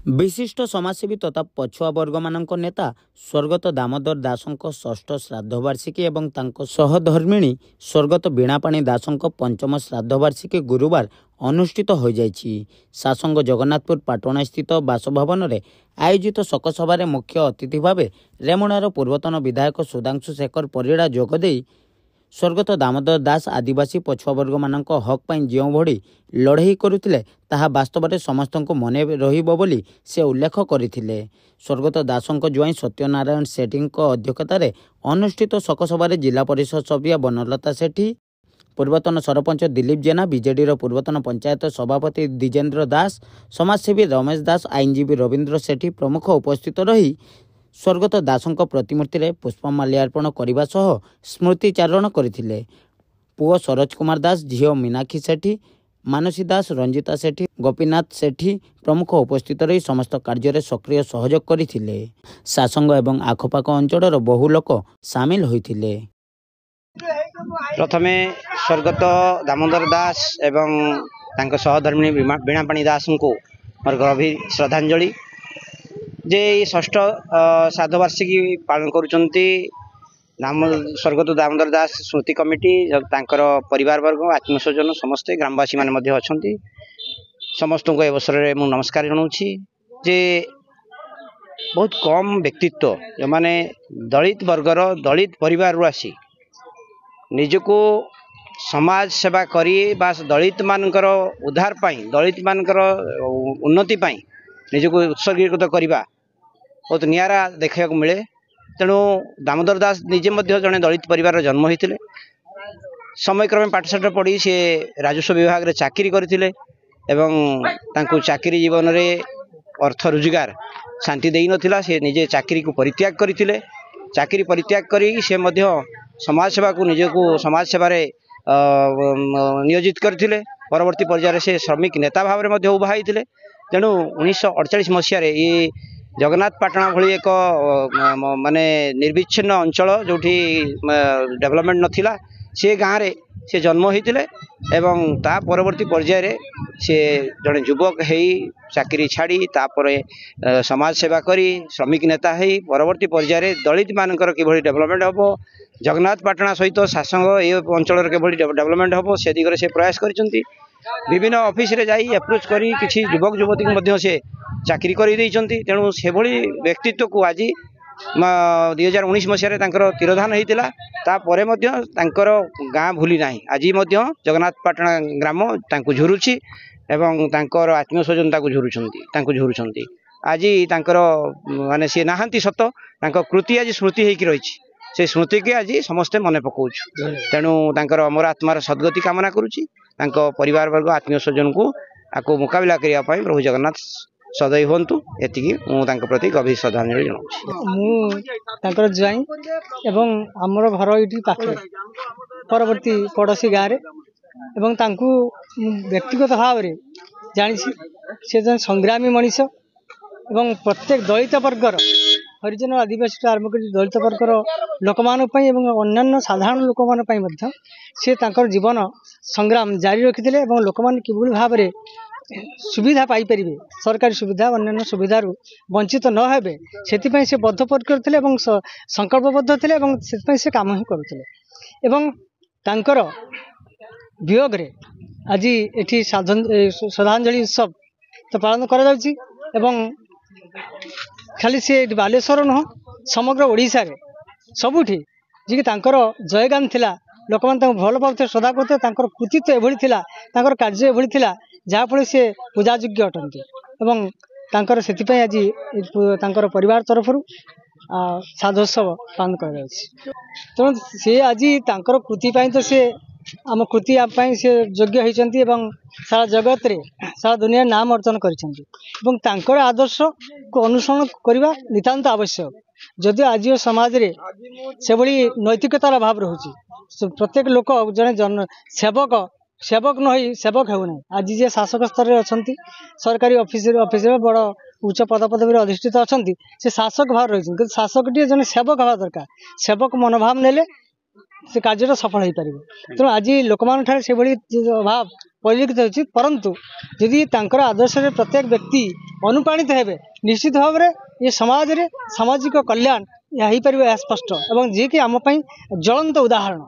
विशिष्ट समाजसेवी तथा पछुआ वर्ग मानक नेता स्वर्गत दामोदर दासଙ୍କ षष्ठ श्राद्धवार्षिकी एवं तांको सहधर्मिणी स्वर्गत वीणापाणी दासଙ୍କ पंचम श्राद्धवार्षिकी गुरुवार अनुष्ठित हो जाइछि। सासंग जगन्नाथपुर पाटणा स्थित बासभवन में आयोजित शोकसभा मुख्य अतिथि भाव रेमुणार पूर्वतन विधायक सुधांशु शेखर परिड़ा जोगदे स्वर्गत दामोदर दास आदिवासी पछुआ वर्ग मानक हक पाई जो भड़ी लड़ई करुथिले ताहा वास्तव में समस्त मन रहिबो बोली से उल्लेख करथिले। स्वर्गत दासଙ୍କ ज्वाई सत्यनारायण सेठी अध्यक्षतार अनुष्ठित शोकसभा जिला परिषद सभ्य बनलता सेठी, पूर्वतन सरपंच दिलीप जेना, बीजेडी पूर्वतन पंचायत सभापति द्विजेन्द्र दास, समाजसेवी रमेश दास, आईनजीवी रवीन्द्र सेठी प्रमुख उपस्थित रही स्वर्गत दासଙ୍କ प्रतिमूर्ति में पुष्पमाल्यार्पण करने सह स्मृतिचारण करथिले। पुओ सरोज कुमार दास, झील मीनाक्षी सेठी, मानसी दास, रंजिता सेठी, गोपीनाथ सेठी प्रमुख उपस्थित रही समस्त कार्य सक्रिय सहयोग करथिले। सासंग एवं आखपाख अंचल बहु लोक सामिल होइथिले। प्रथमे स्वर्गत दामोदर दास एवं तांको सहधर्मिणी वीणापाणी दास को मोर गभीर श्रद्धांजलि। जे षष्ठ श्राद्धवार्षिकी पालन करुचंती स्वर्गत दामोदर दास स्मृति कमिटी तांकर परिवार वर्ग आत्मस्वजन समस्ते ग्रामवासी माने अच्छी समस्त को अवसर में मुझे नमस्कार जनाऊँगी। जे बहुत कम व्यक्तित्व जो माने दलित वर्गर दलित परिवार आसी निजको समाज सेवा करी बास दलित मानकर उद्धार पाई दलित मानकर उन्नति पाई निजको उत्सर्गीकृत करवा बहुत निरा देखा मिले। तेणु दामोदर दास निजे जड़े दलित परिवार जन्म होते समय क्रमे पाठशाठ पढ़ी सी राजस्व विभाग में चाकरी करते चाकरी जीवन में अर्थ रोजगार शांति दे नथिला। से निजे चाकरी को परित्याग करते चाकरी परित्याग करी से समाज सेवा को निजको समाज सेवा नियोजित करते परवर्ती पर्यायर से श्रमिक नेता भाव में उभा होते। तेणु 1948 मसीह ये जगन्नाथपाटणा भली एक माने निर्विच्छिन्न अंचल जो डेवलपमेंट नथिला से गाँव रे से जन्म होते एवं ता परवर्ती पर्यायर से जड़े युवक है चाकरी छाड़ी तापर समाज सेवा करी श्रमिक नेता है परवर्ती पर्यायर दलित मानकर किभली डेवलपमेंट हम जगन्नाथपाटणा सहित सासंग ये अंचल किभली डेवलपमेंट हम से दिगरे से प्रयास करछंती। विभिन्न ऑफिस रे जाई अप्रोच करी किछि युवक युवती से चाकरी कर। तेणु से भली व्यक्तित्व को आज 2019 मसीह तिरोधान होता गाँ भूली ना आज जगन्नाथपाटणा ग्राम झुरुची एवं आत्मस्वजन झुरुंट आज माने सी नहांती सत कृति आज स्मृति होकर रही से स्मृति के आज समस्ते मन पकाउछु। तेणु अमर आत्मार सद्गति कामना करुच्ची परिवार वर्ग आत्मस्वजन को आपको मुकाबला करने प्रभु जगन्नाथ सदैव हूँ ये प्रति गभीर श्रद्धांजलि जनाऊँ। ज्वाई एवं आमर घर ये पाखे परवर्ती पड़ोसी गाँव में व्यक्तिगत भाव में जानी से जन संग्रामी मनीष एवं प्रत्येक दलित वर्गर हरिजन आदिवासी आरंभ कर दलित वर्गर लोक अन्य साधारण लोक से जीवन संग्राम जारी रखिते लोक मैंने किभली भाव में सुविधा पाइपर सरकारी सुविधा अन्य सुविधा वंचित न हेबे से बद्धपरिकर थे संकल्पबद्ध थे से काम ही करुले। वियोग रे आज ये श्रद्धांजलि उत्सव तो पालन कर खाली से बालेश्वर नुह समग्र ओडिशा रे सबुठी जी जयगान थिला लोक मैंने भल पाते श्रद्धा करते कृतित्व एभली थिला कार्य एभली थिला जहाँफल से पूजायोग्य अटंती एवं से आज परिवार तरफ साधोत्सव पालन कर। तेणु सी आज कृति तो सी आम कृति से योग्य होती सारा जगत रे सारा दुनिया नाम अर्जन कर आदर्श को अनुसरण करने नितांत आवश्यक। जदि आज समाज रे से भली नैतिकतार अभाव रहुची प्रत्येक लोक जन सेवक न सेवक होना आज जे शासक स्तर में अच्छा सरकारी ऑफिस में बड़ उच्च पदपदवी अधिष्ठित अच्छा से शासक भाव रही शासक टी जन सेवक हवा दरकार सेवक मनोभाव नेले से कार्य सफल हो पार। तेणु आज लोक से अभाव ପରିଲକ୍ଷିତ ହେଉଛି। परंतु यदि तांकर आदर्श रे प्रत्येक व्यक्ति अनुप्राणित हेबे निश्चित भाव में ये समाज रे सामाजिक कल्याण या ही परिबे स्पष्ट एवं जे कि आम पई ज्वलंत उदाहरण।